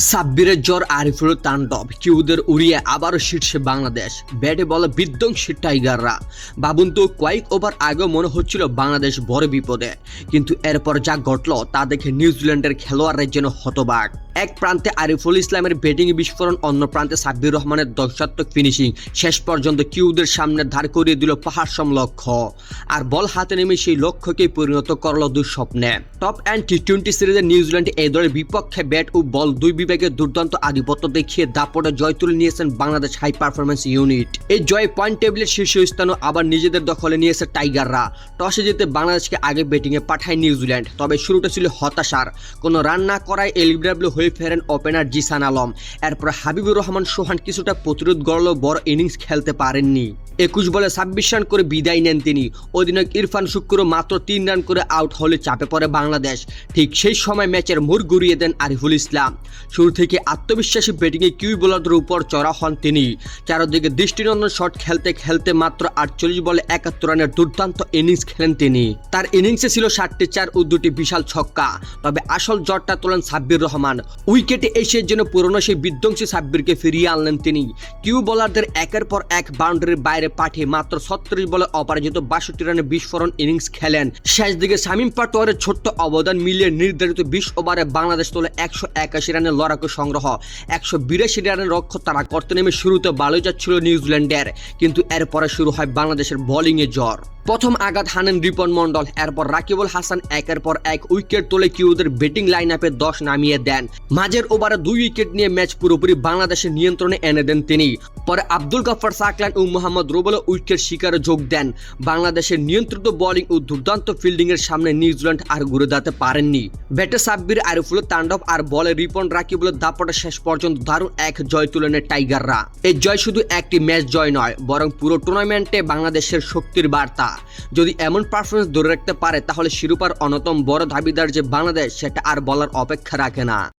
সাব্বিরের জ্বর আরিফুল তাণ্ডব কিউদের উড়িয়ে আবারও শীর্ষে বাংলাদেশ। ব্যাটে বলে বিধ্বংসী টাইগাররা। ভাবুন তো, কয়েক ওভার আগেও মনে হচ্ছিল বাংলাদেশ বড় বিপদে, কিন্তু এরপর যা ঘটল তা দেখে নিউজিল্যান্ডের খেলোয়াড়রা যেন হতবাক। এক প্রান্তে আরিফুল ইসলামের ব্যাটিং বিস্ফোরণ, অন্য প্রান্তে সাব্বির রহমানের দর্শাত্মক ফিনিশিং শেষ পর্যন্ত কিউদের সামনে দাঁড় করিয়ে দিল পাহাড় সম লক্ষ্য। আর বল হাতে নেমে সেই লক্ষ্যকেই পরিণত করল দুঃস্বপ্নে। টপ অ্যান্ড টি-20 সিরিজে নিউজিল্যান্ড এই দলের বিপক্ষে ব্যাট ও বল দুই বিভাগে দুর্দান্ত আধিপত্য দেখিয়ে দাপটে জয় তুলে নিয়েছেন বাংলাদেশ হাই পারফরমেন্স ইউনিট। এই জয় পয়েন্ট টেবিলের শীর্ষস্থানও আবার নিজেদের দখলে নিয়েছে টাইগাররা। টসে জিতে বাংলাদেশকে আগে ব্যাটিংয়ে পাঠায় নিউজিল্যান্ড, তবে শুরুটা ছিল হতাশার। কোনো রান না করায় এলবিডব্লিউ হয়ে ফেরেন ওপেনার জিসান আলম। এরপর হাবিবুর রহমান সোহান কিছুটা প্রতিরোধ গড়লেও বড় ইনিংস খেলতে পারেননি। 21 বলে 26 রান করে বিদায় নেন তিনি। অধিনায়ক ইরফান শুক্র মাত্র 3 রান করে আউট হলে চাপে পড়ে বাংলাদেশ। ঠিক সেই সময় ম্যাচের মোড় ঘুরিয়ে দেন আরিফুল ইসলাম। শুরু থেকে আত্মবিশ্বাসী ব্যাটিংয়ে কিউ বোলারদের উপর চড়া হন তিনি। চারদিকে দৃষ্টিনন্দন শট খেলতে খেলতে মাত্র 48 বলে 71 রানের দুর্দান্ত ইনিংস খেলেন তিনি। তার ইনিংসে ছিল 7টি 4 ও 2টি বিশাল ছক্কা। তবে আসল জটটা তোলেন সাব্বির রহমান। উইকেটে এসে যেন পুরনো সেই বিধ্বংসী সাব্বিরকে ফিরিয়ে আনলেন তিনি। কিউ বোলারদের একের পর এক বাউন্ডারির বাইরে পাঠিয়ে মাত্র 36 বলে অপরাজিত 62 রানের বিস্ফোরণ ইনিংস খেলেন। শেষ দিকে শামীম পাটোয়ারের ছোট্ট অবদান মিলিয়ে নির্ধারিত 20 ওভারে বাংলাদেশ তোলে 181 রানের লড়াকু সংগ্রহ। 182 রানের লক্ষ্য তারা করতে নেমে শুরুতে ভালোই যাচ্ছিল নিউজিল্যান্ডের, কিন্তু এরপরে শুরু হয় বাংলাদেশের বোলিংয়ে জ্বর। প্রথম আঘাত হানেন রিপন মন্ডল, এরপর রাকিবুল হাসান একের পর এক উইকেট তোলে কিউদের ব্যাটিং লাইন আপে 10 নামিয়ে দেন। মাঝের ওভারে 2 উইকেট নিয়ে ম্যাচ পুরোপুরি বাংলাদেশের নিয়ন্ত্রণে এনে দেন তিনি। পরে আব্দুল গাফফার সাকলান ও মোহাম্মদ রুবেলও উইকেট শিকারে যোগ দেন। বাংলাদেশের নিয়ন্ত্রিত বোলিং ও দুর্দান্ত ফিল্ডিং এর সামনে নিউজিল্যান্ড আর ঘুরে দাঁড়াতে পারেননি। ব্যাটে সাব্বির, আরিফুল তাণ্ডব আর বলে রিপন রাকিবুলের দাপটে শেষ পর্যন্ত দারুণ এক জয় তুলে নেয় টাইগাররা। এই জয় শুধু একটি ম্যাচ জয় নয়, বরং পুরো টুর্নামেন্টে বাংলাদেশের শক্তির বার্তা। যদি এমন পারফরমেন্স ধরে রাখতে পারে তাহলে শিরোপার অন্যতম বড় দাবিদার যে বাংলাদেশ, সেটা আর বলার অপেক্ষা রাখে না।